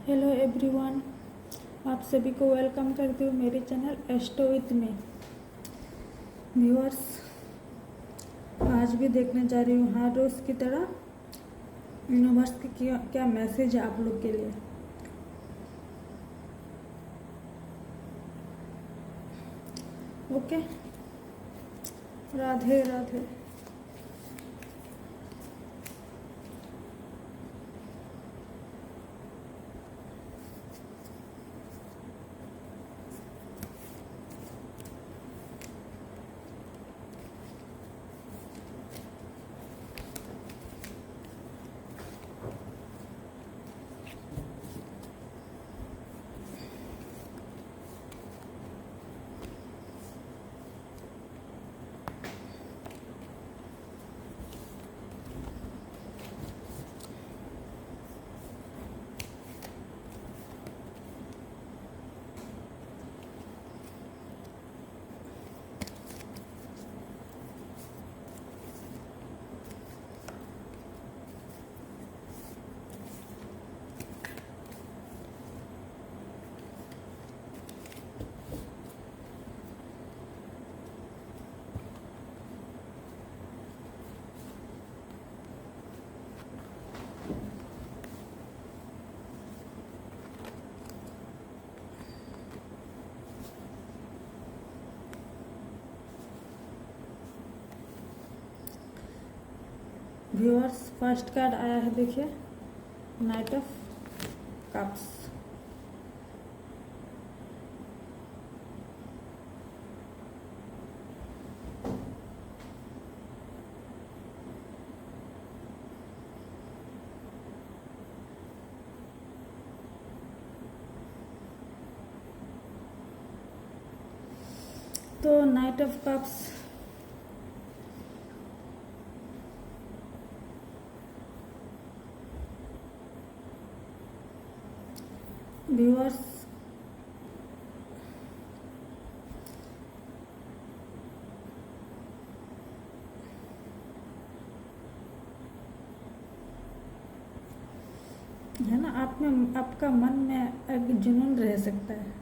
Hello everyone, आप सभी को वेलकम करती हूँ मेरे channel astro with me. Viewers, आज भी देखने जा रही हूँ हर रोज़ की तरह यूनिवर्स की क्या क्या मैसेज है आप लोग के लिए। Okay, Radhe Radhe. Viewers, first card आया है, देखिए, नाइट ऑफ कप्स। तो नाइट ऑफ कप्स व्यूअर्स, है ना, आप में आपका मन में एक जुनून रह सकता है।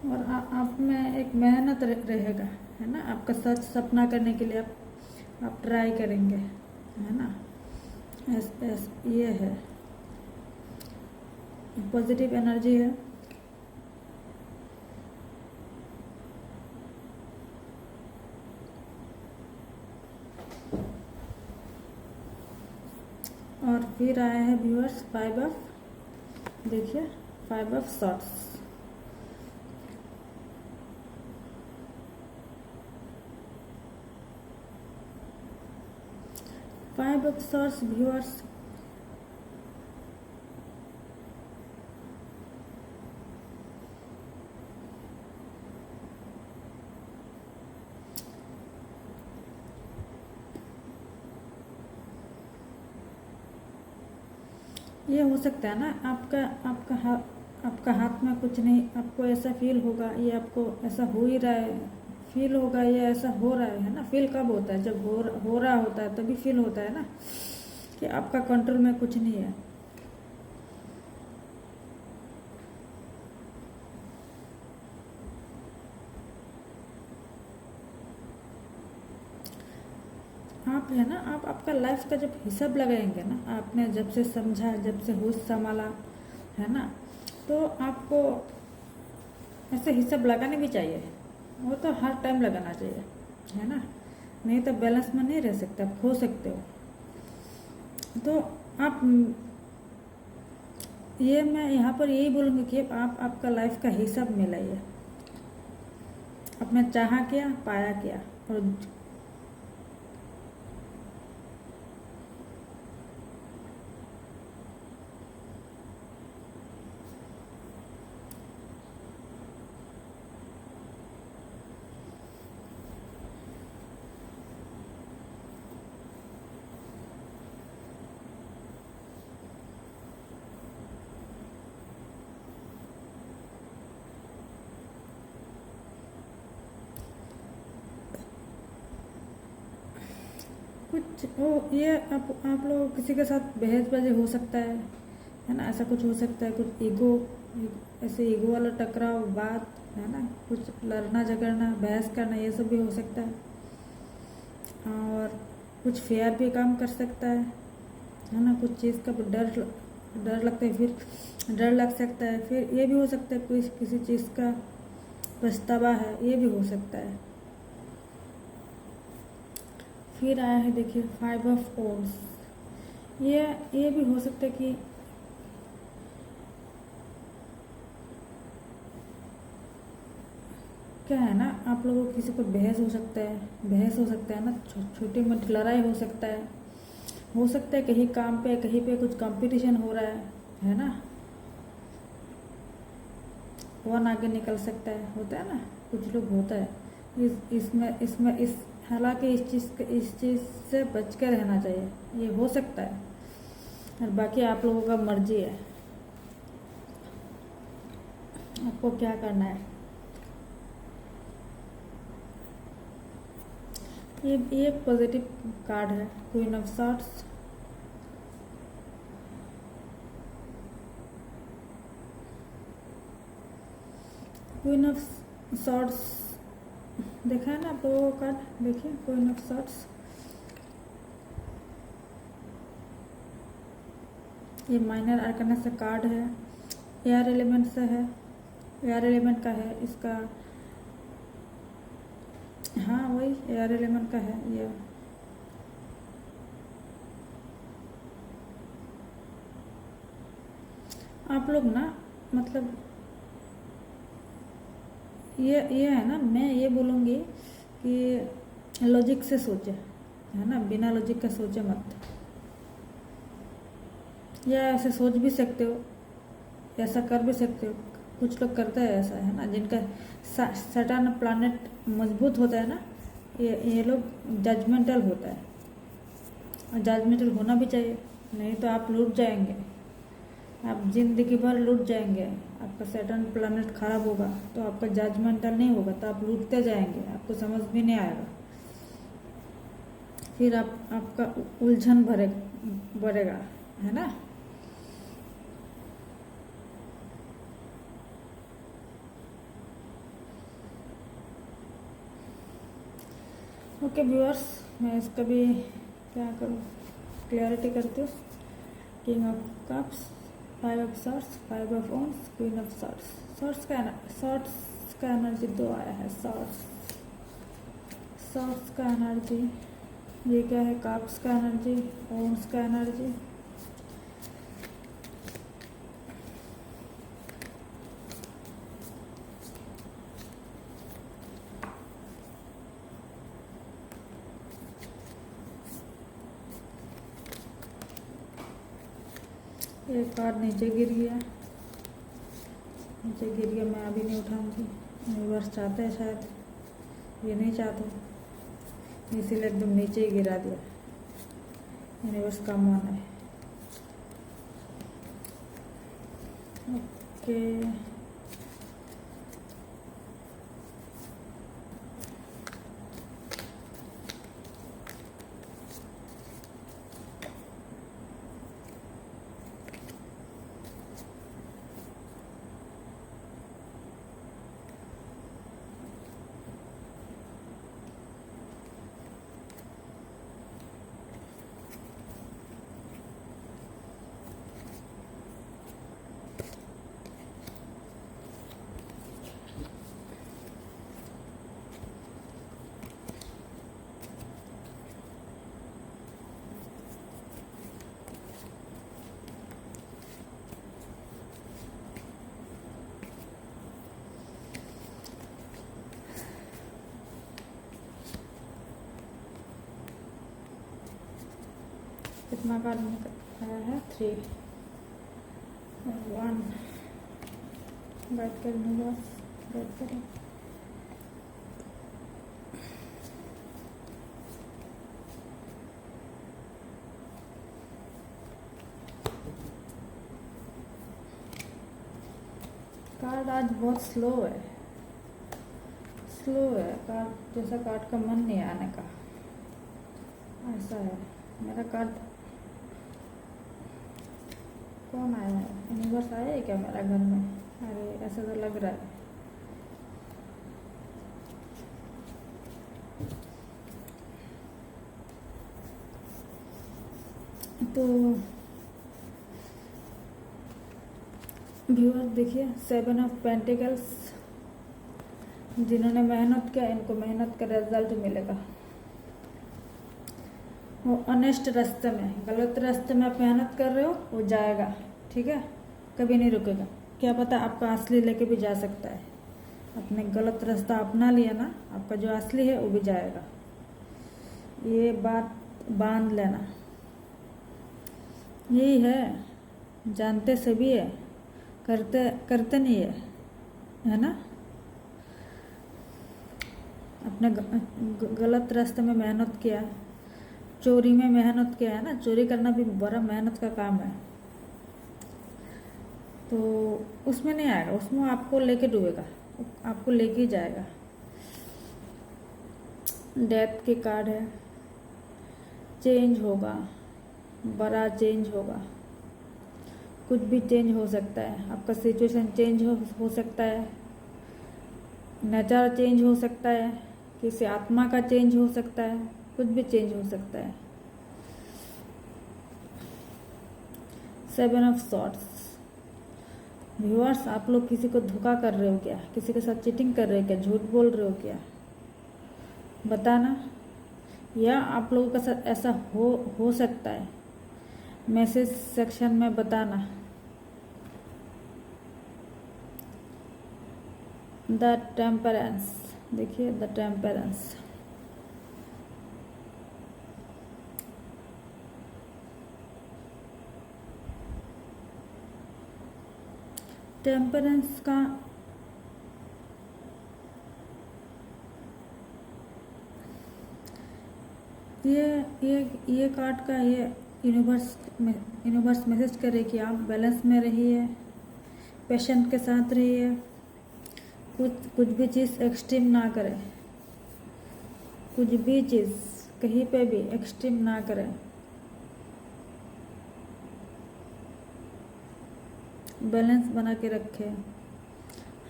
और आप में एक मेहनत रहेगा, है ना, आपका सच सपना करने के लिए आप ट्राई करेंगे, है ना। ये है, पॉजिटिव एनर्जी है। और फिर आया है व्यूअर्स फाइव ऑफ, देखिए, five of shorts. Five of shorts viewers, ये हो सकता है ना, आपका हाथ में कुछ नहीं, आपको ऐसा फील होगा, ये आपको ऐसा हो ही रहा है, फील होगा, ये ऐसा हो रहा है ना। फील कब होता है? जब हो रहा होता है तभी फील होता है ना, कि आपका कंट्रोल में कुछ नहीं है। आप, है ना, आप आपका लाइफ का जब हिसाब लगाएंगे ना, आपने जब से समझा, जब से होश संभाला, है ना, तो आपको ऐसे हिसाब लगाने भी चाहिए। वो तो हर टाइम लगाना चाहिए, है ना, नहीं तो बैलेंस में नहीं रह सकते, आप खो सकते हो। तो आप, ये मैं यहाँ पर यही बोलूँगी कि आप आपका लाइफ का हिसाब मिलाइए। आपने चाहा क्या, पाया क्या। और कुछ वो ये आप लोग किसी के साथ बहसबाजी हो सकता है ना, ऐसा कुछ हो सकता है, कुछ ईगो, ऐसे ईगो वाला टकराव बात, है ना, कुछ लड़ना झगड़ना बहस करना, ये सब भी हो सकता है। और कुछ फेयर भी काम कर सकता है ना, कुछ चीज़ का डर लगता है, फिर डर लग सकता है, फिर ये भी हो सकता है कोई किसी चीज़ का पछतावा है, ये भी हो सकता है। फिर आया है देखिए 5 ऑफ ओन्स, ये भी हो सकता है कि क्या है ना, आप लोगों को किसी को बहस हो सकता है ना, छोटी मोटी लड़ाई हो सकता है कहीं काम पे कहीं पे कुछ कंपटीशन हो रहा है ना, वन आगे निकल सकता है, होता है ना, कुछ लोग होता है। इस हालांकि इस चीज़ से बच के रहना चाहिए, ये हो सकता है। और बाकी आप लोगों का मर्जी है, आपको क्या करना है। ये एक पॉजिटिव कार्ड है, queen of swords. Queen of swords देखा है ना आप लोगों का कार्ड, देखिए क्वीन ऑफ सॉर्ड्स, ये माइनर आर्कना से कार्ड है, एयर एलिमेंट से है, एयर एलिमेंट का है इसका, हाँ वही एयर एलिमेंट का है ये। आप लोग ना मतलब ये है ना, मैं ये बोलूँगी कि लॉजिक से सोचे, है ना, बिना लॉजिक का सोचे मत। या ऐसे सोच भी सकते हो, ऐसा कर भी सकते हो, कुछ लोग करते हैं ऐसा, है ना, जिनका सटर्न प्लैनेट मजबूत होता है ना, ये लोग जजमेंटल होता है, और जजमेंटल होना भी चाहिए, नहीं तो आप लूट जाएंगे, आप जिंदगी भर लूट जाएंगे। आपका सैटर्न प्लैनेट खराब होगा तो आपका जजमेंटल नहीं होगा, तो आप लूटते जाएंगे, आपको समझ भी नहीं आएगा, फिर आपका उलझन बढ़ेगा, है ना। ओके व्यूअर्स, मैं इसका भी क्या करूँ, क्लियरिटी करती हूँ। King of cups, 5 of swords, 5 of wands, queen of swords. Swords का एनर्जी 2 आया है, सॉर्ड्स का एनर्जी, ये क्या है, कप्स का एनर्जी, वॉन्ड्स का एनर्जी। एक कार्ड नीचे गिर गया, मैं अभी नहीं उठाऊंगी, यूनिवर्स चाहते हैं शायद, ये नहीं चाहते, इसीलिए एकदम नीचे ही गिरा दिया, यूनिवर्स का मन है। ओके कितना कार्ड आया है, 3 1, बैठ कर यूनिवर्स, बैठ करें। कार्ड आज बहुत स्लो है कार्ड, जैसा कार्ड का मन नहीं आने का, ऐसा है मेरा कार्ड। कौन आया है? यूनिवर्स आया है क्या मेरा घर में? अरे ऐसा तो लग रहा है। तो व्यूअर देखिए, 7 ऑफ पेंटिकल्स, जिन्होंने मेहनत किया इनको मेहनत का रिजल्ट मिलेगा। वो ऑनेस्ट रास्ते में, गलत रास्ते में आप मेहनत कर रहे हो वो जाएगा, ठीक है, कभी नहीं रुकेगा। क्या पता आपका असली लेके भी जा सकता है। आपने गलत रास्ता अपना लिया ना, आपका जो असली है वो भी जाएगा। ये बात बांध लेना। यही है, जानते सभी है, करते करते नहीं है ना। अपने गलत रास्ते में मेहनत किया, चोरी में मेहनत किया है ना, चोरी करना भी बड़ा मेहनत का काम है। तो उसमें नहीं आएगा, उसमें आपको लेके डूबेगा, आपको लेके ही जाएगा। डेथ के कार्ड है, चेंज होगा, बड़ा चेंज होगा, कुछ भी चेंज हो सकता है। आपका सिचुएशन चेंज हो सकता है, नेचर चेंज हो सकता है, किसी आत्मा का चेंज हो सकता है, कुछ भी चेंज हो सकता है। 7 ऑफ सॉर्ड्स। व्यूअर्स, आप लोग किसी को धोखा कर रहे हो क्या? किसी के साथ चीटिंग कर रहे हो क्या? झूठ बोल रहे हो क्या? बताना। या आप लोगों के साथ ऐसा हो सकता है, मैसेज सेक्शन में बताना। द टेम्परेंस, देखिए द टेम्परेंस। टेम्परेंस का ये कार्ड का ये यूनिवर्स मैसेज करे कि आप बैलेंस में रहिए, पेशेंट के साथ रहिए, कुछ भी चीज़ एक्सट्रीम ना करें, कुछ भी चीज़ कहीं पे भी एक्सट्रीम ना करें। बैलेंस बना के रखें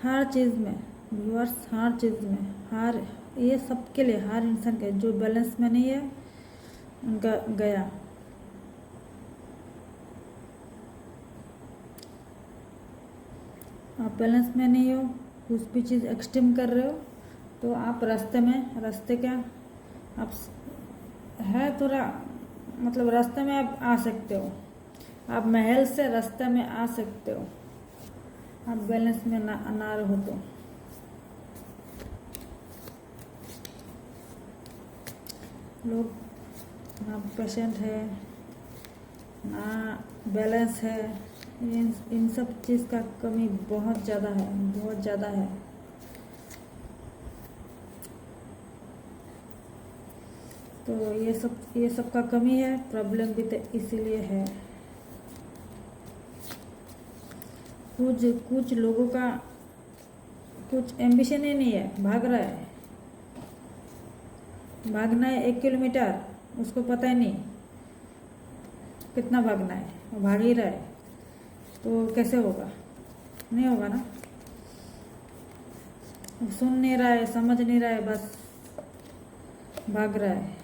हर चीज़ में व्यूअर्स, हर चीज़ में, हर, ये सबके लिए, हर इंसान के जो बैलेंस में नहीं है उनका गया। आप बैलेंस में नहीं हो, कुछ भी चीज़ एक्सट्रीम कर रहे हो, तो आप रास्ते क्या आप है थोड़ा, मतलब रास्ते में आप आ सकते हो, आप महल से रास्ते में आ सकते हो, आप बैलेंस में ना रहो तो। लोग ना पेशेंट है ना बैलेंस है, इन सब चीज़ का कमी बहुत ज़्यादा है, बहुत ज़्यादा है। तो ये सब का कमी है, प्रॉब्लम भी तो इसीलिए है। कुछ लोगों का कुछ एम्बिशन ही नहीं है, भाग रहा है, भागना है 1 किलोमीटर, उसको पता ही नहीं कितना भागना है, वो भाग ही रहा है। तो कैसे होगा? नहीं होगा ना। सुन नहीं रहा है, समझ नहीं रहा है, बस भाग रहा है।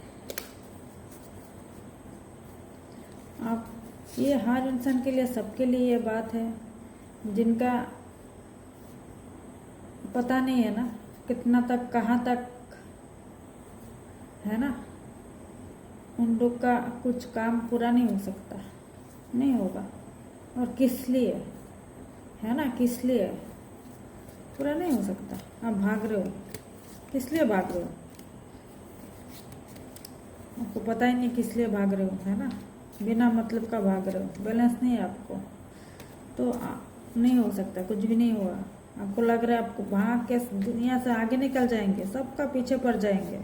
आप, ये हर इंसान के लिए, सबके लिए ये बात है, जिनका पता नहीं है ना कितना तक, कहाँ तक है ना, उन लोग का कुछ काम पूरा नहीं हो सकता, नहीं होगा। और किस लिए है ना, किस लिए पूरा नहीं हो सकता। आप भाग रहे हो, किस लिए भाग रहे हो? आपको पता ही नहीं किस लिए भाग रहे हो, है ना, बिना मतलब का भाग रहे हो, बैलेंस नहीं है आपको, तो नहीं हो सकता, कुछ भी नहीं होगा। आपको लग रहा है आपको भाग के दुनिया से आगे निकल जाएंगे, सबका पीछे पड़ जाएंगे।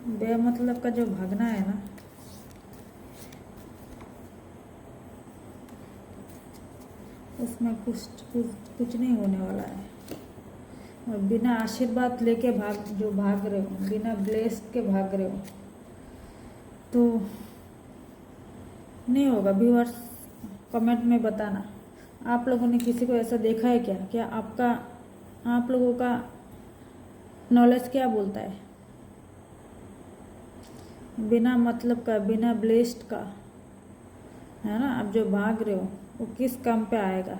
बेमतलब का जो भागना है ना, उसमें कुछ नहीं होने वाला है। और बिना आशीर्वाद लेके भाग रहे हो, बिना ब्लेस्ड के भाग रहे हो तो नहीं होगा। व्यूअर्स कमेंट में बताना, आप लोगों ने किसी को ऐसा देखा है क्या? क्या आप लोगों का नॉलेज क्या बोलता है? बिना मतलब का, बिना ब्लेस्ड का, है ना, आप जो भाग रहे हो वो किस काम पे आएगा?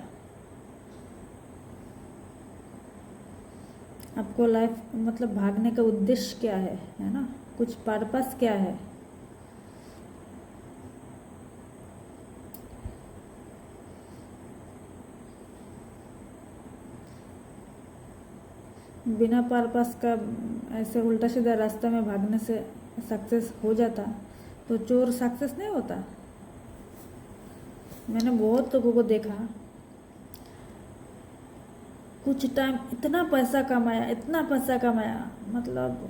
आपको लाइफ मतलब भागने का उद्देश्य क्या है ना, कुछ पर्पस क्या है? बिना पर्पस का ऐसे उल्टा सीधा रास्ते में भागने से सक्सेस हो जाता तो चोर सक्सेस नहीं होता। मैंने बहुत लोगों को देखा, कुछ टाइम इतना पैसा कमाया, मतलब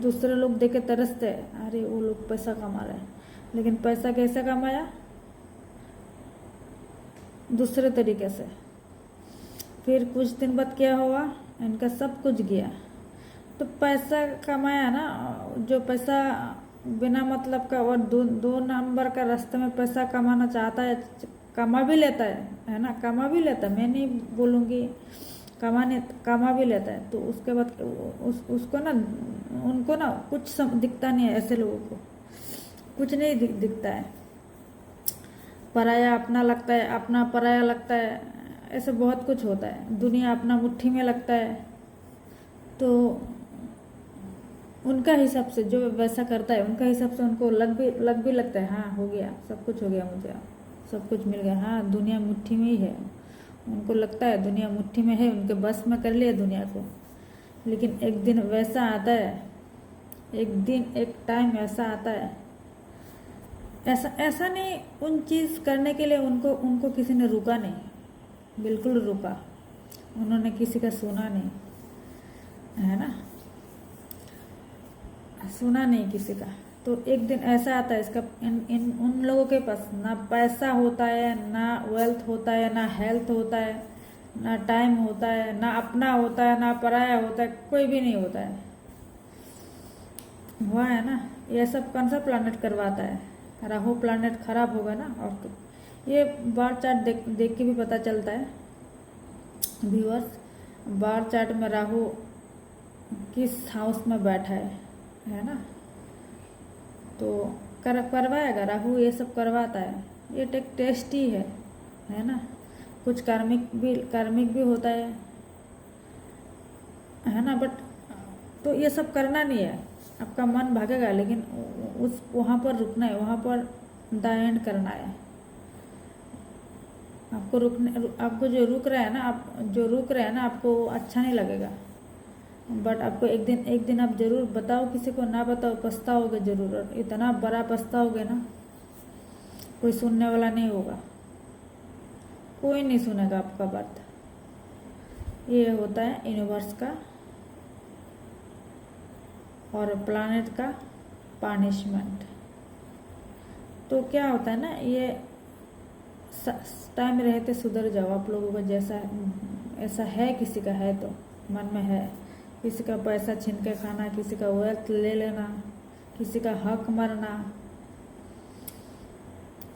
दूसरे लोग देखे तरसते, अरे वो लोग पैसा कमा रहे हैं, लेकिन पैसा कैसे कमाया? दूसरे तरीके से। फिर कुछ दिन बाद क्या हुआ, इनका सब कुछ गया। तो पैसा कमाया ना, जो पैसा बिना मतलब का और दो नंबर का रास्ते में पैसा कमाना चाहता है, कमा भी लेता है ना, कमा भी लेता है, मैं नहीं बोलूँगी कमा भी लेता है। तो उसके बाद उसको ना, उनको ना कुछ दिखता नहीं है, ऐसे लोगों को कुछ नहीं दिखता है। पराया अपना लगता है, अपना पराया लगता है, ऐसे बहुत कुछ होता है। दुनिया अपना मुट्ठी में लगता है। तो उनका हिसाब से जो वैसा करता है, उनका हिसाब से उनको लग भी लगता है, हाँ हो गया, सब कुछ हो गया, मुझे सब कुछ मिल गया, हाँ दुनिया मुट्ठी में ही है। उनको लगता है दुनिया मुट्ठी में है, उनके बस में कर लिया दुनिया को। लेकिन एक दिन वैसा आता है, एक टाइम ऐसा आता है, ऐसा नहीं, उन चीज़ करने के लिए उनको किसी ने रुका नहीं, बिल्कुल रुका, उन्होंने किसी का सुना नहीं, है ना, सुना नहीं किसी का। तो एक दिन ऐसा आता है, इसका उन लोगों के पास ना पैसा होता है, ना वेल्थ होता है, ना हेल्थ होता है, ना टाइम होता है, ना अपना होता है, ना पराया होता है, कोई भी नहीं होता है। हुआ है ना, ये सब कौन सा प्लानट करवाता है? राहु प्लानट खराब होगा ना। और ये बार चार्ट देख के भी पता चलता है व्यूअर्स, बार चार्ट में राहु किस हाउस में बैठा है ना, तो करवाएगा। राहु ये सब करवाता है, ये एक टेस्ट ही है ना। कुछ कार्मिक भी होता है ना, बट तो ये सब करना नहीं है, आपका मन भागेगा, लेकिन उस वहाँ पर रुकना है, वहाँ पर द एंड करना है। आपको जो रुक रहा है ना, आपको अच्छा नहीं लगेगा, बट आपको एक दिन आप जरूर बताओ, किसी को ना बताओ, पछताओगे जरूर, और इतना बड़ा पछताओगे ना, कोई सुनने वाला नहीं होगा, कोई नहीं सुनेगा आपका बात। ये होता है यूनिवर्स का और प्लानेट का पनिशमेंट। तो क्या होता है ना, ये टाइम रहते सुधर जाओ आप लोगों का, जैसा ऐसा है, किसी का है तो मन में है, किसी का पैसा छीन के खाना, किसी का वेल्थ ले लेना, किसी का हक मारना,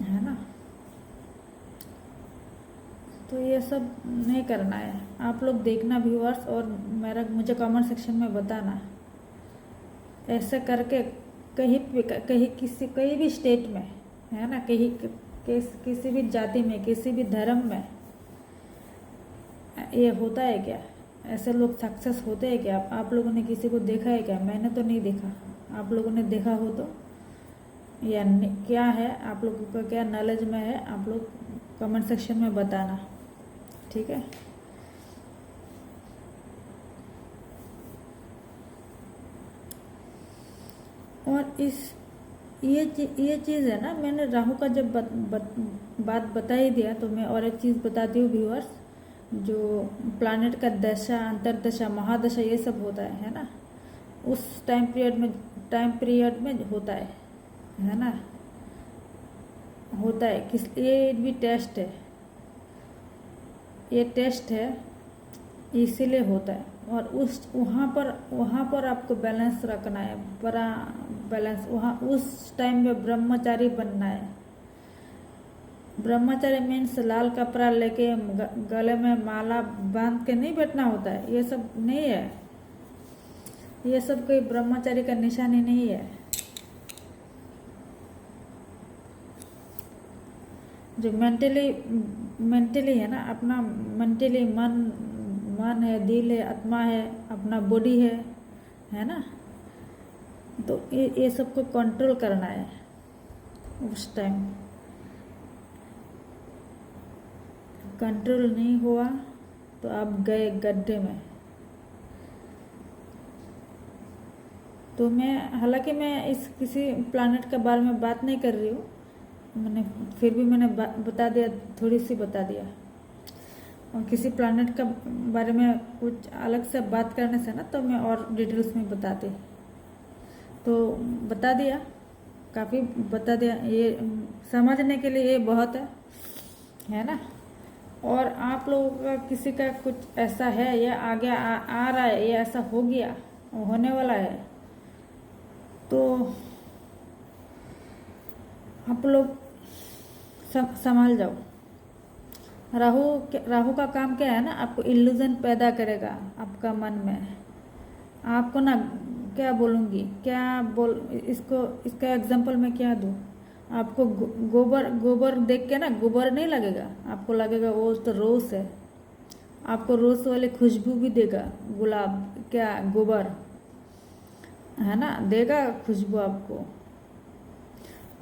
है ना, तो ये सब नहीं करना है। आप लोग देखना व्यूअर्स, और मुझे कमेंट सेक्शन में बताना, ऐसे करके कहीं भी स्टेट में, है ना, किसी भी जाति में, किसी भी धर्म में ये होता है क्या? ऐसे लोग सक्सेस होते हैं क्या? आप लोगों ने किसी को देखा है क्या? मैंने तो नहीं देखा, आप लोगों ने देखा हो तो, या क्या है, आप लोगों का क्या नॉलेज में है, आप लोग कमेंट सेक्शन में बताना, ठीक है। और ये चीज़ है ना, मैंने राहु का जब बात बता ही दिया, तो मैं और एक चीज़ बताती हूँ व्यूअर्स, जो प्लानेट का दशा, अंतरदशा, महादशा, ये सब होता है ना, उस टाइम पीरियड में होता है ना, होता है। ये भी टेस्ट है ये टेस्ट है, इसीलिए होता है। और उस वहाँ पर आपको बैलेंस रखना है, बड़ा बैलेंस। वहाँ उस टाइम में ब्रह्मचारी बनना है। ब्रह्मचारी मीन्स लाल कपड़ा लेके गले में माला बांध के नहीं बैठना होता है, ये सब नहीं है। ये सब कोई ब्रह्मचारी का निशानी नहीं है। जो मेंटली है ना, अपना मेंटली मन है, दिल है, आत्मा है, अपना बॉडी है ना, तो ये सबको कंट्रोल करना है उस टाइम। कंट्रोल नहीं हुआ तो आप गए गड्ढे में। तो हालांकि मैं इस किसी प्लानट के बारे में बात नहीं कर रही हूँ, फिर भी मैंने बता दिया, थोड़ी सी बता दिया। और किसी प्लानट का बारे में कुछ अलग से बात करने से ना, तो मैं और डिटेल्स में बताती, तो बता दिया, काफ़ी बता दिया। ये समझने के लिए ये बहुत है ना। और आप लोगों का किसी का कुछ ऐसा है या आगे आ रहा है, या ऐसा हो गया, होने वाला है, तो आप लोग संभाल जाओ। राहु का काम क्या है ना, आपको इल्यूजन पैदा करेगा आपका मन में। आपको ना क्या बोलूँगी, इसका एग्जांपल मैं क्या दूँ आपको। गोबर देख के ना गोबर नहीं लगेगा, आपको लगेगा वो तो रोज है। आपको रोज वाली खुशबू भी देगा गुलाब, क्या गोबर है ना, देगा खुशबू आपको।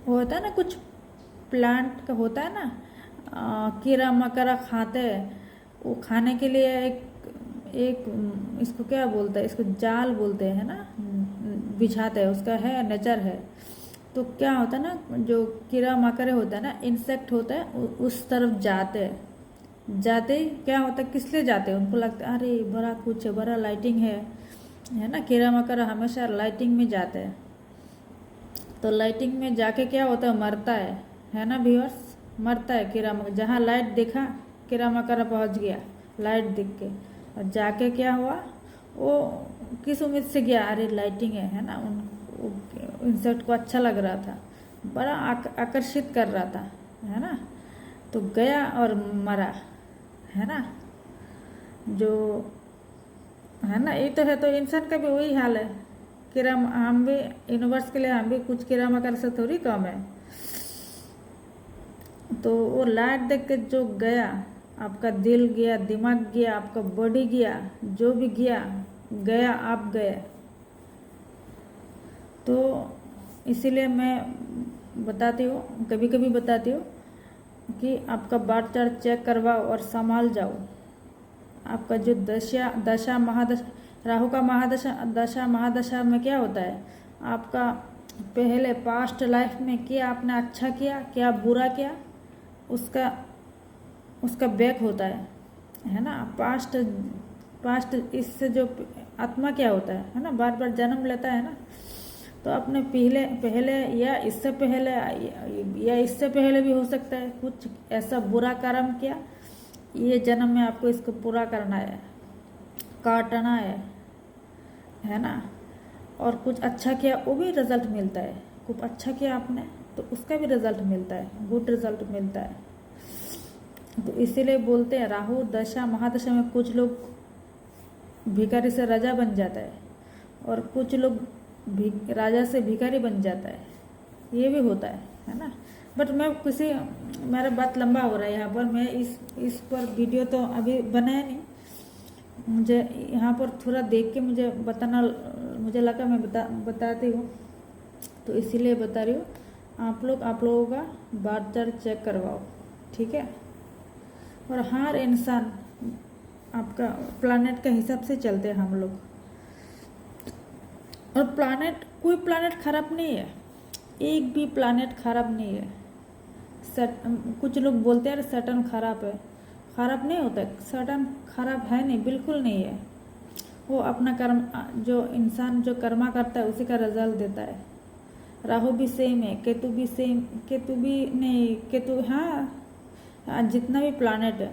वो होता है ना, कुछ प्लांट का होता है ना, कीड़ा मकोड़ा खाते हैं, वो खाने के लिए एक इसको क्या बोलते हैं, इसको जाल बोलते हैं ना, बिछाते हैं, उसका है नेचर है। तो क्या होता है ना, जो कीड़ा मकोड़े होता है ना, इंसेक्ट होता है, उस तरफ जाते ही क्या होता है, किस लिए जाते हैं, उनको लगता है अरे बड़ा कुछ है, बड़ा लाइटिंग है ना। कीड़ा मकोड़ा हमेशा लाइटिंग में जाते हैं। तो लाइटिंग में जाके क्या होता है, मरता है ना व्यूअर्स, मरता है कीड़ा मकोड़ा। जहाँ लाइट दिखा कीड़ा मकोड़ा पहुँच गया, लाइट दिख के, और जाके क्या हुआ, वो किस उम्मीद से गया, अरे लाइटिंग है ना। इंसेक्ट को अच्छा लग रहा था, बड़ा आकर्षित कर रहा था, है ना, तो गया और मरा, है ना। जो है ना, ये तो है। तो इंसान का भी वही हाल है। हम भी यूनिवर्स के लिए हम भी कुछ कीड़ा मकोड़ा से थोड़ी कम है। तो वो लाइट देख के जो गया, आपका दिल गया, दिमाग गया, आपका बॉडी गया, जो भी गया आप गए। तो इसीलिए मैं बताती हूँ, कभी कभी बताती हूँ कि आपका बार चार्ट चेक करवाओ और संभाल जाओ। आपका जो दशा महादशा, राहु का दशा महादशा में क्या होता है, आपका पहले पास्ट लाइफ में क्या आपने अच्छा किया, क्या बुरा किया, उसका बैक होता है ना। पास्ट इससे जो आत्मा क्या होता है ना, बार बार जन्म लेता है ना। तो आपने पहले या इससे पहले भी हो सकता है कुछ ऐसा बुरा कर्म किया, ये जन्म में आपको इसको पूरा करना है, काटना है ना। और कुछ अच्छा किया, वो भी रिजल्ट मिलता है। कुछ अच्छा किया आपने तो उसका भी रिजल्ट मिलता है, गुड रिजल्ट मिलता है। तो इसीलिए बोलते हैं राहु दशा महादशा में कुछ लोग भिखारी से राजा बन जाता है, और कुछ लोग राजा से भिखारी बन जाता है, ये भी होता है ना। बट मेरा बात लंबा हो रहा है यहाँ पर। मैं इस पर वीडियो तो अभी बनाया नहीं, मुझे यहाँ पर थोड़ा देख के मुझे लगा मैं बताती हूँ, तो इसीलिए बता रही हूँ। आप लोगों का बार चार्ट चेक करवाओ, ठीक है। और हर इंसान आपका प्लानेट के हिसाब से चलते हैं हम लोग। और कोई प्लानेट खराब नहीं है, एक भी प्लानेट खराब नहीं है। कुछ लोग बोलते हैं सैटर्न खराब है, खराब नहीं होता है, सैटर्न खराब है नहीं, बिल्कुल नहीं है। वो अपना कर्म, जो इंसान जो कर्मा करता है उसी का रिजल्ट देता है। राहु भी सेम है, केतु भी हाँ, जितना भी प्लानेट है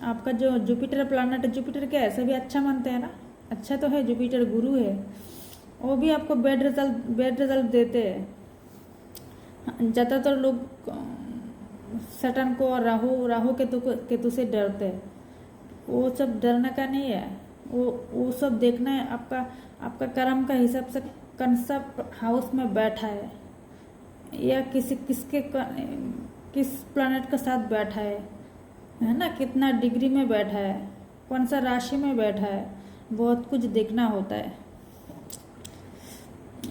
आपका जो जुपिटर प्लानट है, जुपिटर क्या है, सभी अच्छा मानते हैं ना, अच्छा तो है, जुपिटर गुरु है, वो भी आपको बैड रिजल्ट देते हैं। ज़्यादातर लोग सटन को और राहु केतु से डरते हैं। वो सब डरने का नहीं है, वो सब देखना है आपका आपका कर्म का हिसाब से कौन सा हाउस में बैठा है, या किस प्लैनेट के साथ बैठा है ना, कितना डिग्री में बैठा है, कौन सा राशि में बैठा है, बहुत कुछ देखना होता है।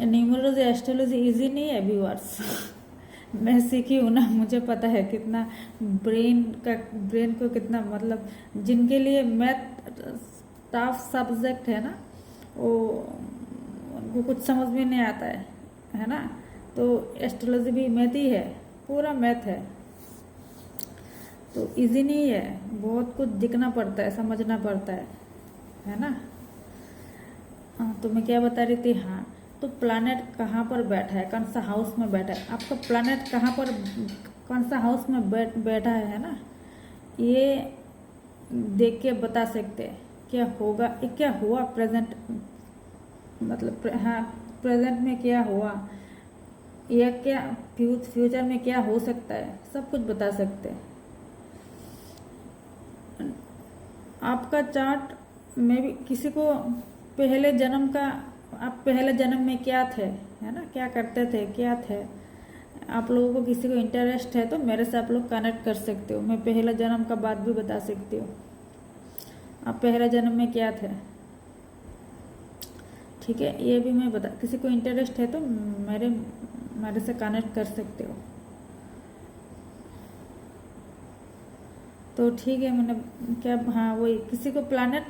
न्यूमरोलॉजी एस्ट्रोलॉजी इजी नहीं है व्यूअर्स। मैं सीखी हूँ ना, मुझे पता है कितना ब्रेन को कितना, मतलब जिनके लिए मैथ टफ सब्जेक्ट है ना, वो उनको कुछ समझ में नहीं आता है ना, तो एस्ट्रोलॉजी भी मैथ ही है, पूरा मैथ है, तो इजी नहीं है, बहुत कुछ दिखना पड़ता है, समझना पड़ता है ना। तो मैं क्या बता रही थी, हाँ, तो प्लैनेट कहाँ पर बैठा है, कौन सा हाउस में बैठा है, आपका प्लैनेट कहाँ पर कौन सा हाउस में बैठा है ना, ये देख के बता सकते हैं क्या होगा, क्या हुआ प्रेजेंट, मतलब हाँ प्रेजेंट में क्या हुआ, या क्या फ्यूचर में क्या हो सकता है, सब कुछ बता सकते हैं। आपका चार्ट में भी किसी को पहले जन्म का, आप पहले जन्म में क्या थे, है ना, क्या करते थे, क्या थे, आप लोगों को किसी को इंटरेस्ट है तो मेरे से आप लोग कनेक्ट कर सकते हो, मैं पहले जन्म का बात भी बता सकती हूँ, आप पहले जन्म में क्या थे, ठीक है, ये भी मैं बता, किसी को इंटरेस्ट है तो मेरे से कनेक्ट कर सकते हो। तो ठीक है, मैंने क्या, हाँ वही, किसी को प्लैनेट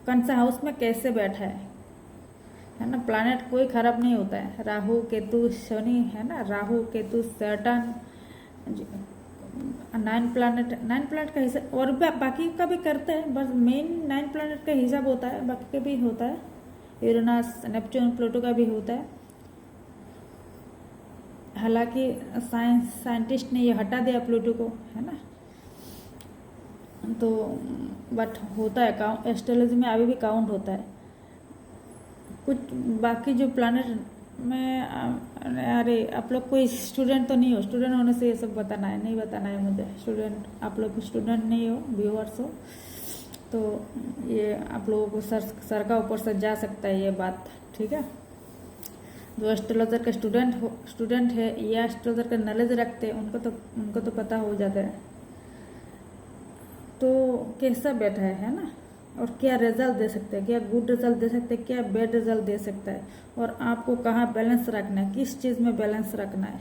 कौन सा हाउस में कैसे बैठा है ना, प्लैनेट कोई खराब नहीं होता है, राहु केतु शनि है ना, राहु केतु सैटर्न, 9 प्लैनेट का हिसाब, और बाकी का भी करते हैं, बस मेन 9 प्लैनेट का हिसाब होता है, बाकी का भी होता है, यूरेनस नेपच्यून प्लूटो का भी होता है। हालांकि साइंटिस्ट ने ये हटा दिया प्लूटो को, है ना, तो बट होता है, एस्ट्रोलॉजी में अभी भी काउंट होता है कुछ। बाकी जो प्लैनेट में, अरे आप लोग कोई स्टूडेंट तो नहीं हो, स्टूडेंट होने से ये सब बताना है, नहीं बताना है मुझे, स्टूडेंट आप लोग स्टूडेंट नहीं हो, व्यूअर्स हो, तो ये आप लोगों को सर का ऊपर से जा सकता है ये बात, ठीक है। जो एस्ट्रोलॉजर का स्टूडेंट है या एस्ट्रोलॉजर का नॉलेज रखते हैं, उनको तो पता हो जाता है, तो कैसा बैठा है ना, और क्या रिजल्ट दे सकते हैं, क्या गुड रिजल्ट दे सकते हैं, क्या बैड रिजल्ट दे सकता है, और आपको कहाँ बैलेंस रखना है, किस चीज़ में बैलेंस रखना है,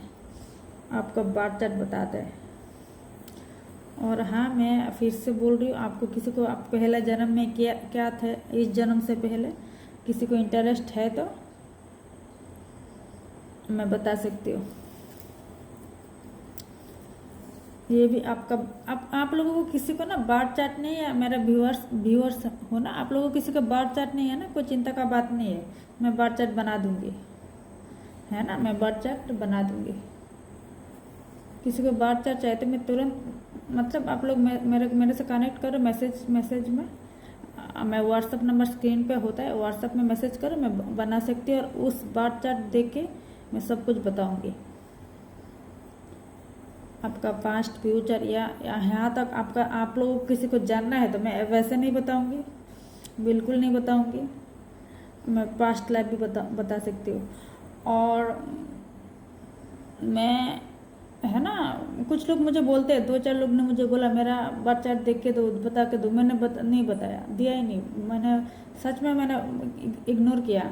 आपका बार चार्ट बताते हैं। और हाँ, मैं फिर से बोल रही हूँ, आपको किसी को आप पहले जन्म में क्या थे, इस जन्म से पहले किसी को इंटरेस्ट है तो मैं बता सकती हूँ। ये भी आपका, आप लोगों को किसी को ना बार चार्ट नहीं है, मेरा व्यूअर्स हो ना, आप लोगों को किसी का बार चार्ट नहीं है ना, कोई चिंता का बात नहीं है, मैं बार चार्ट बना दूंगी, है ना, मैं बार चार्ट बना दूंगी। किसी को बार चार्ट चाहिए तो मैं तुरंत, मतलब आप लोग मेरे से कनेक्ट करो, मैसेज में, मैं व्हाट्सअप नंबर स्क्रीन पे होता है, व्हाट्सअप में मैसेज करो, मैं बना सकती हूँ, और उस बार चार्ट देख के मैं सब कुछ बताऊंगी, आपका पास्ट फ्यूचर, या यहाँ तक आपका, आप लोगों को किसी को जानना है तो मैं वैसे नहीं बताऊंगी, बिल्कुल नहीं बताऊंगी, मैं पास्ट लाइफ भी बता सकती हूँ। और मैं, है ना, कुछ लोग मुझे बोलते हैं, 2-4 लोग ने मुझे बोला मेरा बर्थ चार्ट देख के दो, बता के दो, मैंने नहीं बताया, दिया ही नहीं, मैंने सच में मैंने इग्नोर किया,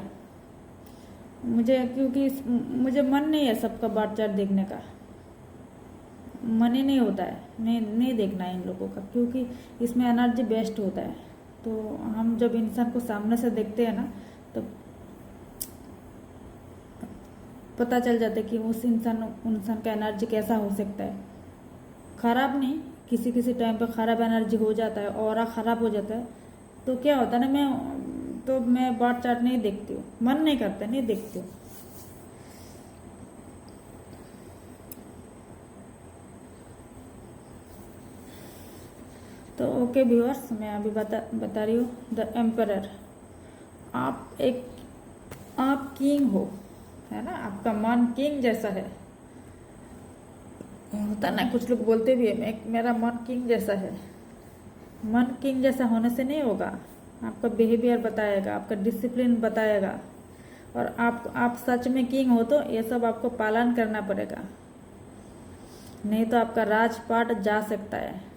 क्योंकि मुझे मन नहीं है सबका बर्थ चार्ट देखने का, मन ही नहीं होता है, नहीं देखना है इन लोगों का, क्योंकि इसमें एनर्जी बेस्ट होता है, तो हम जब इंसान को सामने से देखते हैं ना, तो पता चल जाता है कि उस इंसान का एनर्जी कैसा हो सकता है, खराब नहीं, किसी टाइम पे खराब एनर्जी हो जाता है, ऑरा खराब हो जाता है, तो क्या होता है ना, मैं बर्थ चार्ट नहीं देखती हूँ, मन नहीं करता, नहीं देखती हूँ। तो ओके व्यूअर्स, मैं अभी बता रही हूँ द एम्परर। आप किंग हो, है ना, आपका मन किंग जैसा है। होता ना, कुछ लोग बोलते भी है मेरा मन किंग जैसा है। मन किंग जैसा होने से नहीं होगा, आपका बिहेवियर बताएगा, आपका डिसिप्लिन बताएगा। और आप सच में किंग हो तो ये सब आपको पालन करना पड़ेगा, नहीं तो आपका राजपाट जा सकता है।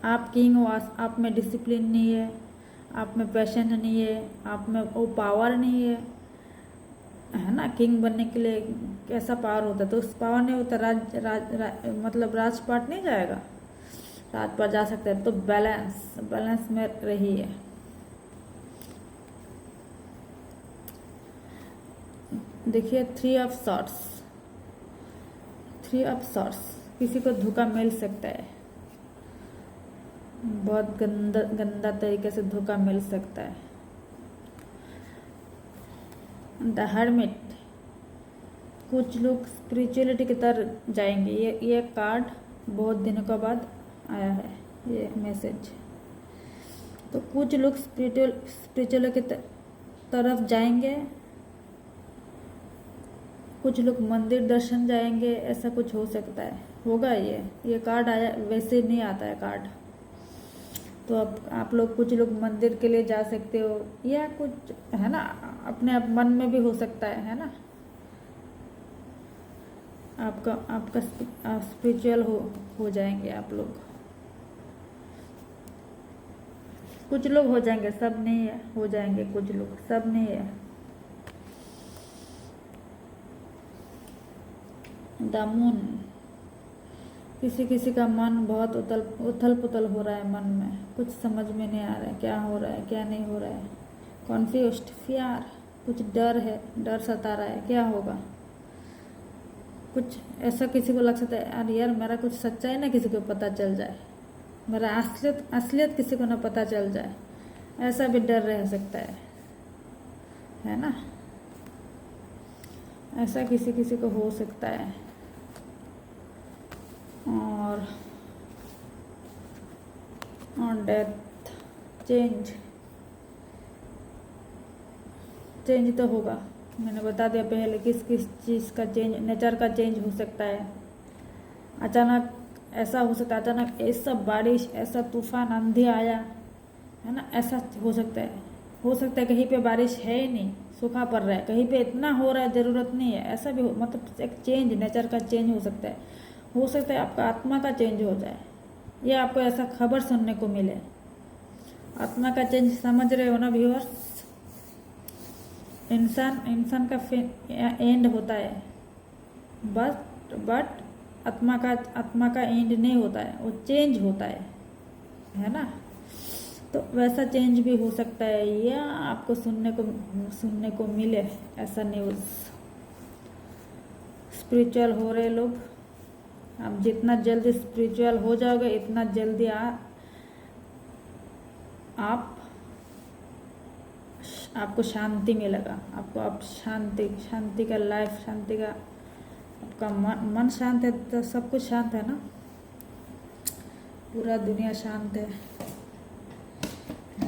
आप किंग हो, आप में डिसिप्लिन नहीं है, आप में पैशन नहीं है, आप में वो पावर नहीं है ना। किंग बनने के लिए कैसा पावर होता है, तो उस पावर नहीं होता, मतलब राजपाट नहीं जाएगा, राजपाट जा सकता है। तो बैलेंस में रहिए। देखिए थ्री ऑफ सॉर्ट्स, किसी को धोखा मिल सकता है, बहुत गंदा तरीके से धोखा मिल सकता है। द हर्मिट, कुछ लोग स्पिरिचुअलिटी की तरफ जाएंगे। ये कार्ड बहुत दिनों के बाद आया है, ये मैसेज। तो कुछ लोग स्पिरिचुअल की तरफ जाएंगे, कुछ लोग मंदिर दर्शन जाएंगे, ऐसा कुछ हो सकता है, होगा। ये कार्ड आया, वैसे नहीं आता है कार्ड। तो आप लोग, कुछ लोग मंदिर के लिए जा सकते हो, या कुछ है ना, अपने आप मन में भी हो सकता है ना। आपका स्पिरिचुअल हो जाएंगे आप लोग। कुछ लोग हो जाएंगे, सब नहीं है, हो जाएंगे कुछ लोग, सब नहीं है। द मून, किसी का मन बहुत उथल पुथल हो रहा है, मन में कुछ समझ में नहीं आ रहा है, क्या हो रहा है क्या नहीं हो रहा है। कॉन्फ्यूज्ड, फियर, कुछ डर है, डर सता रहा है, क्या होगा। कुछ ऐसा किसी को लग सकता है, अरे यार मेरा कुछ सच्चाई ना किसी को पता चल जाए, मेरा असलियत किसी को ना पता चल जाए, ऐसा भी डर रह सकता है ना। ऐसा किसी को हो सकता है। और डेथ, चेंज तो होगा, मैंने बता दिया पहले, किस चीज़ का चेंज, नेचर का चेंज हो सकता है। अचानक ऐसा हो सकता है, अचानक ऐसा बारिश, ऐसा तूफान, आंधी आया, है ना, ऐसा हो सकता है। कहीं पे बारिश है ही नहीं, सूखा पड़ रहा है, कहीं पे इतना हो रहा है ज़रूरत नहीं है, ऐसा भी मतलब एक चेंज, नेचर का चेंज हो सकता है। आपका आत्मा का चेंज हो जाए, या आपको ऐसा खबर सुनने को मिले। आत्मा का चेंज समझ रहे हो ना व्यूअर्स। इंसान का एंड होता है, बट आत्मा का एंड नहीं होता है, वो चेंज होता है ना। तो वैसा चेंज भी हो सकता है, या आपको सुनने को मिले ऐसा न्यूज़। स्पिरिचुअल हो रहे लोग, आप जितना जल्दी स्पिरिचुअल हो जाओगे, इतना जल्दी आपको शांति मिलेगा। आप शांति का लाइफ, शांति का, आपका मन शांत है तो सब कुछ शांत है ना, पूरा दुनिया शांत है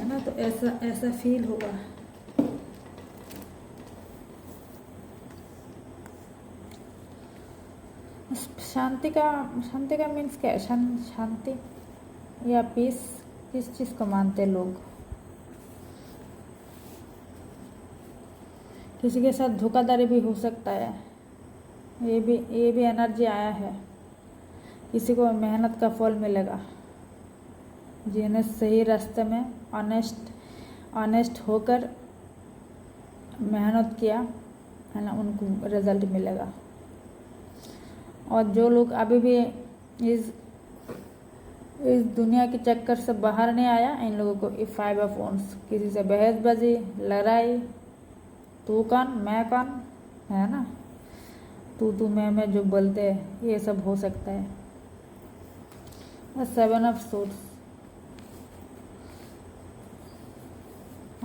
ना। तो ऐसा फील होगा। शांति का मीन्स क्या है, शांति या पीस, किस चीज़ को मानते लोग। किसी के साथ धोखाधड़ी भी हो सकता है, ये भी एनर्जी आया है। किसी को मेहनत का फल मिलेगा, जिन्हें सही रास्ते में ऑनेस्ट होकर मेहनत किया है ना, उनको रिजल्ट मिलेगा। और जो लोग अभी भी इस दुनिया के चक्कर से बाहर नहीं आया, इन लोगों को 5 ऑफ वांड्स, किसी से बहसबाजी, लड़ाई, तू कौन मैं कौन, है ना, तू मैं जो बोलते हैं, ये सब हो सकता है। और 7 ऑफ सोर्ड्स,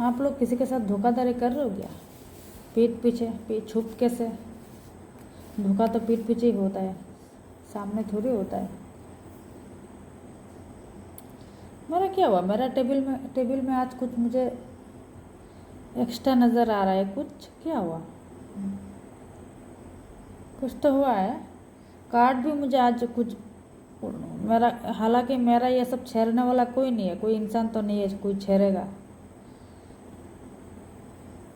आप लोग किसी के साथ धोखाधड़ी कर रहे हो क्या, पीठ छुप के से। धोखा तो पीठ पीछे ही होता है, सामने थोड़ी होता है। मेरा क्या हुआ, मेरा टेबल में आज कुछ मुझे एक्स्ट्रा नज़र आ रहा है, कुछ क्या हुआ, कुछ तो हुआ है। कार्ड भी मुझे आज कुछ मेरा, हालांकि मेरा ये सब छेड़ने वाला कोई नहीं है, कोई इंसान तो नहीं है कोई छेड़ेगा।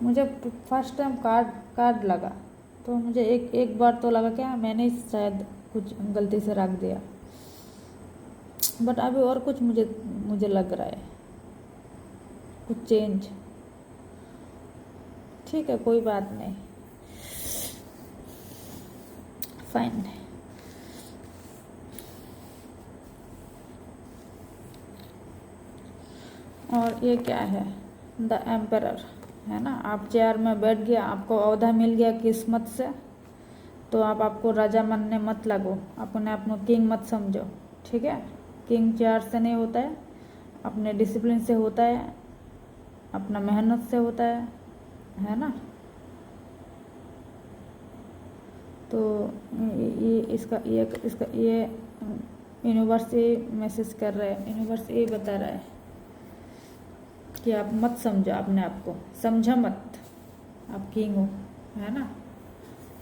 मुझे फर्स्ट टाइम कार्ड लगा तो मुझे एक बार तो लगा क्या मैंने शायद कुछ गलती से रख दिया, बट अभी और कुछ मुझे लग रहा है, कुछ चेंज। ठीक है, कोई बात नहीं, फाइन। और ये क्या है, द एम्परर है ना। आप चेयर में बैठ गया, आपको औहदा मिल गया किस्मत से, तो आप आपको राजा मानने मत लगो, अपने आप में किंग मत समझो, ठीक है। किंग चेयर से नहीं होता है, अपने डिसिप्लिन से होता है, अपना मेहनत से होता है ना। तो ये यूनिवर्स ये मैसेज कर रहा है, यूनिवर्स ये बता रहा है कि आप मत समझो अपने आप को, समझो मत, आप किंग हो, है ना।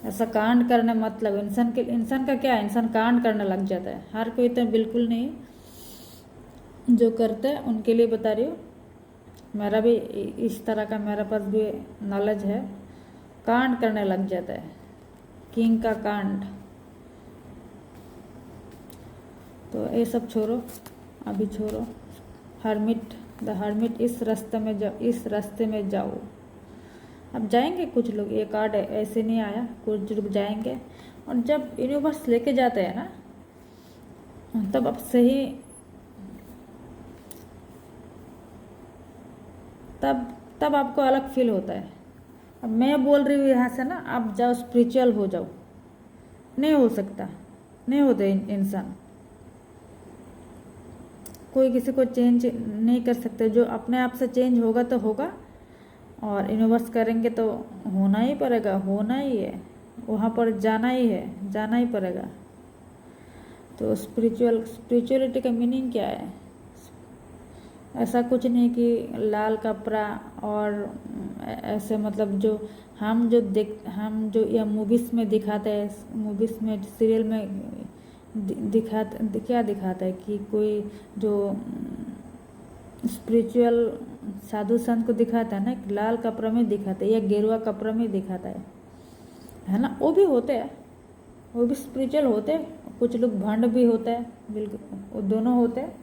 ऐसा कांड करने मत लगो। इंसान का क्या है, इंसान कांड करने लग जाता है। हर कोई तो बिल्कुल नहीं, जो करते हैं उनके लिए बता रही हूँ। मेरा भी इस तरह का मेरे पास भी नॉलेज है, कांड करने लग जाता है, किंग का कांड। तो ये सब छोड़ो, अभी छोड़ो। द हर्मिट इस रास्ते में जाओ। अब जाएंगे कुछ लोग, ये कार्ड है ऐसे नहीं आया, कुछ लोग जाएंगे। और जब यूनिवर्स लेके जाते हैं ना, तब आप सही, तब आपको अलग फील होता है। अब मैं बोल रही हूँ यहाँ से ना, आप जाओ स्पिरिचुअल हो जाओ, नहीं हो सकता, नहीं होते इंसान, कोई किसी को चेंज नहीं कर सकते। जो अपने आप से चेंज होगा तो होगा, और यूनिवर्स करेंगे तो होना ही पड़ेगा, होना ही है, वहाँ पर जाना ही है, जाना ही पड़ेगा। तो स्पिरिचुअलिटी का मीनिंग क्या है? ऐसा कुछ नहीं कि लाल कपड़ा और ऐसे, मतलब जो हम जो या मूवीज़ में दिखाते हैं, मूवीज़ में सीरियल में क्या दिखाता है कि कोई जो स्पिरिचुअल साधु संत को दिखाता है ना, लाल कपड़ा में दिखाता है या गेरुआ कपड़ा में दिखाता है ना। वो भी होते हैं, वो भी स्पिरिचुअल होते हैं। कुछ लोग भंड भी होते हैं, बिल्कुल वो दोनों होते हैं।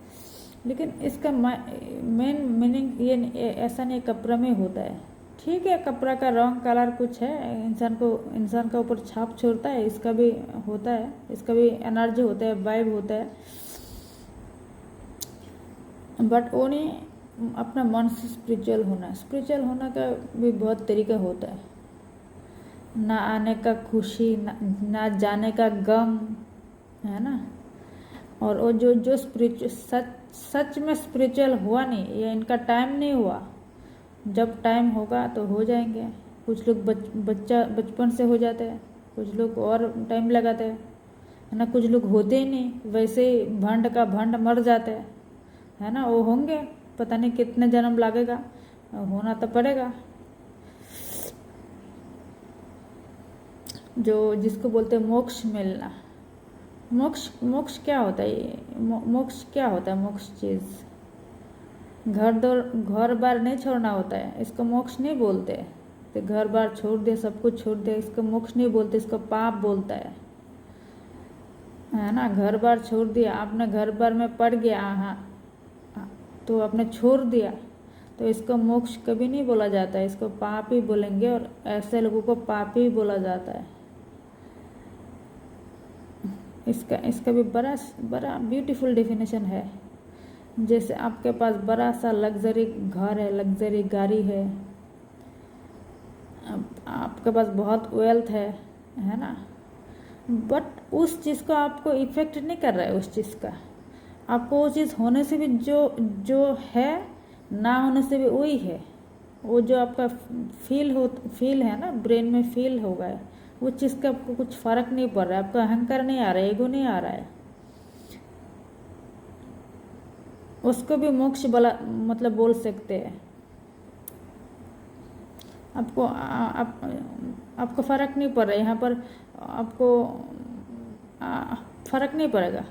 लेकिन इसका मेन मीनिंग ये ऐसा नहीं कपड़ा में होता है। ठीक है, कपड़ा का रंग कलर कुछ है, इंसान का ऊपर छाप छोड़ता है, इसका भी होता है, इसका भी एनर्जी होता है, वाइब होता है। बट वो नहीं, अपना मन से स्पिरिचुअल होना का भी बहुत तरीका होता है। ना आने का खुशी, ना जाने का गम, है ना। और वो जो स्पिरिचुअल सच में स्पिरिचुअल हुआ नहीं, ये इनका टाइम नहीं हुआ। जब टाइम होगा तो हो जाएंगे। कुछ लोग बचपन से हो जाते हैं, कुछ लोग और टाइम लगाते हैं, है ना। कुछ लोग होते ही नहीं, वैसे ही भंड का भंड मर जाते हैं, है ना। वो होंगे, पता नहीं कितने जन्म लगेगा, होना तो पड़ेगा। जो जिसको बोलते हैं मोक्ष मिलना, मोक्ष क्या होता है? मोक्ष क्या होता है? मोक्ष चीज़ घर बार नहीं छोड़ना होता है, इसको मोक्ष नहीं बोलते। तो घर बार छोड़ दे, सब कुछ छोड़ दे, इसको मोक्ष नहीं बोलते, इसको पाप बोलता है ना। घर बार छोड़ दिया, आपने घर बार में पड़ गया, हाँ, तो आपने छोड़ दिया, तो इसको मोक्ष कभी नहीं बोला जाता है, इसको पाप ही बोलेंगे। और ऐसे लोगों को पाप ही बोला जाता है। इसका भी बड़ा ब्यूटीफुल डेफिनेशन है। जैसे आपके पास बड़ा सा लग्जरी घर है, लग्जरी गाड़ी है, आपके पास बहुत वेल्थ है ना। बट उस चीज़ को आपको इफेक्ट नहीं कर रहा है, उस चीज़ का आपको, वो चीज़ होने से भी जो है, ना होने से भी वही है। वो जो आपका फील है ना, ब्रेन में फील होगा, वो चीज़ का आपको कुछ फ़र्क नहीं पड़ रहा है, आपका अहंकार नहीं आ रहा है, ईगो नहीं आ रहा है। उसको भी मोक्ष बोला मतलब बोल सकते हैं। आपको फर्क नहीं पड़ रहा यहाँ पर, आपको फर्क नहीं पड़ेगा।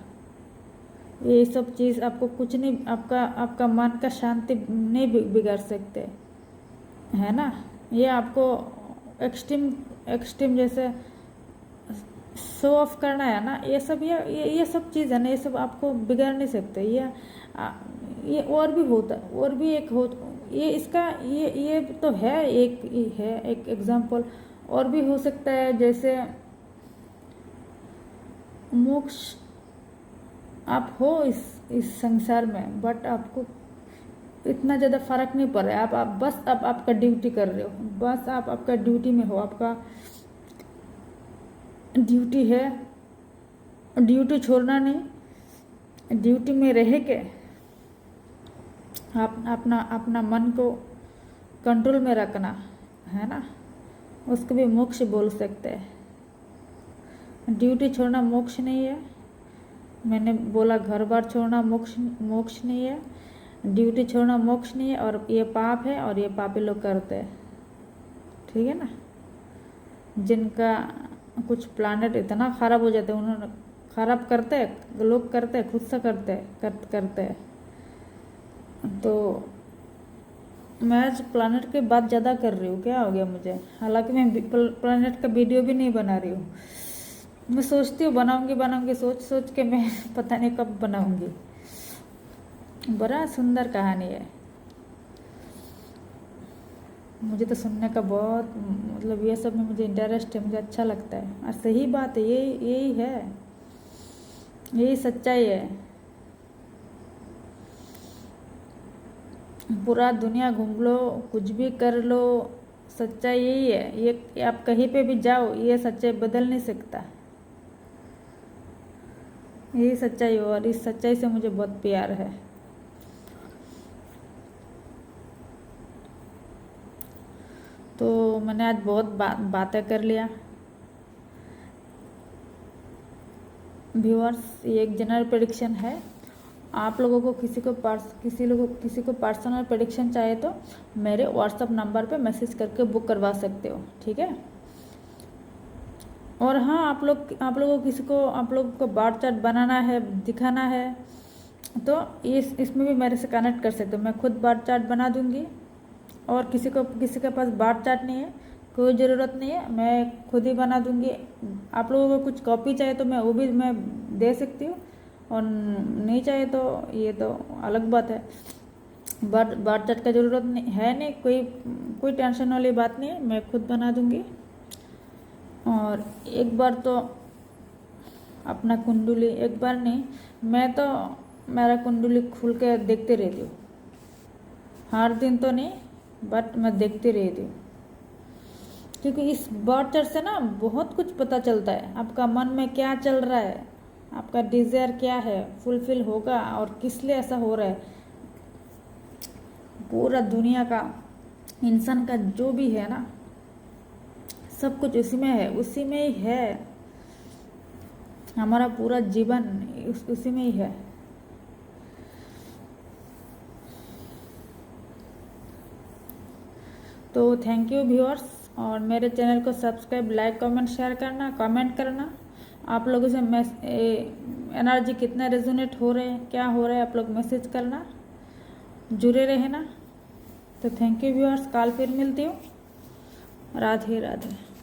ये सब चीज़ आपको कुछ नहीं, आपका मन का शांति नहीं बिगाड़ सकते, है ना। ये आपको एक्सट्रीम जैसे शो ऑफ करना है ना, ये सब ये सब चीज़ है ना, ये सब आपको बिगाड़ नहीं सकते। ये और भी होता, और भी एक हो, ये इसका ये तो है, एक एग्जाम्पल और भी हो सकता है। जैसे मोक्ष आप हो इस संसार में, बट आपको इतना ज़्यादा फर्क नहीं पड़ रहा है। आप बस आप आपका ड्यूटी कर रहे हो, बस आप आपका ड्यूटी में हो, आपका ड्यूटी है, ड्यूटी छोड़ना नहीं, ड्यूटी में रह के आप अपना मन को कंट्रोल में रखना, है ना। उसको भी मोक्ष बोल सकते हैं। ड्यूटी छोड़ना मोक्ष नहीं है। मैंने बोला घर बार छोड़ना मोक्ष नहीं है, ड्यूटी छोड़ना मोक्ष नहीं है, और ये पाप है, और ये पापी लोग करते हैं, ठीक है ना। जिनका कुछ प्लानेट इतना ख़राब हो जाता है, उन्होंने ख़राब करते हैं, लोग करते हैं, खुद से करते हैं। तो मैं आज प्लानेट की बात ज़्यादा कर रही हूँ, क्या हो गया मुझे। हालांकि मैं प्लानेट का वीडियो भी नहीं बना रही हूँ। मैं सोचती हूँ बनाऊंगी, सोच के मैं पता नहीं कब बनाऊंगी। बड़ा सुंदर कहानी है, मुझे तो सुनने का बहुत मतलब ये सब में मुझे इंटरेस्ट है, मुझे अच्छा लगता है। और सही बात है, यही है, यही सच्चाई है। पूरा दुनिया घूम लो, कुछ भी कर लो, सच्चाई यही है। ये आप कहीं पे भी जाओ, ये सच्चाई बदल नहीं सकता, यही सच्चाई हो। और इस सच्चाई से मुझे बहुत प्यार है। तो मैंने आज बहुत बातें कर लिया। व्यूअर्स, ये एक जनरल प्रेडिक्शन है। आप लोगों को किसी को पर्सनल प्रेडिक्शन चाहिए तो मेरे व्हाट्सएप नंबर पे मैसेज करके बुक करवा सकते हो, ठीक है। और हाँ, आप लोगों को बार चार्ट बनाना है, दिखाना है, तो इसमें भी मेरे से कनेक्ट कर सकते हो। मैं खुद बार चार्ट बना दूंगी, और किसी के पास बार चार्ट नहीं है, कोई ज़रूरत नहीं है, मैं खुद ही बना दूंगी। आप लोगों को कुछ कॉपी चाहिए तो वो भी मैं दे सकती हूँ, और नहीं चाहिए तो ये तो अलग बात है। बार चार्ट का ज़रूरत नहीं, कोई टेंशन वाली बात नहीं है, मैं खुद बना दूंगी। और एक बार तो अपना कुंडली, एक बार नहीं, मैं तो मेरा कुंडली खुल के देखते रहती हूँ, हर दिन तो नहीं, बट मैं देखती रहती हूँ। क्योंकि इस बार चार्ट से ना बहुत कुछ पता चलता है, आपका मन में क्या चल रहा है, आपका डिज़ायर क्या है, फुलफिल होगा, और किस लिए ऐसा हो रहा है। पूरा दुनिया का, इंसान का जो भी है ना, सब कुछ उसी में ही है। हमारा पूरा जीवन उसी में ही है। तो थैंक यू व्यूअर्स, और मेरे चैनल को सब्सक्राइब, लाइक, कमेंट, शेयर करना, कमेंट करना। आप लोगों से एनर्जी कितना रेजोनेट हो रहे हैं, क्या हो रहा है, आप लोग मैसेज करना, जुड़े रहना। तो थैंक यू व्यूअर्स, कल फिर मिलती हूँ। राधे राधे।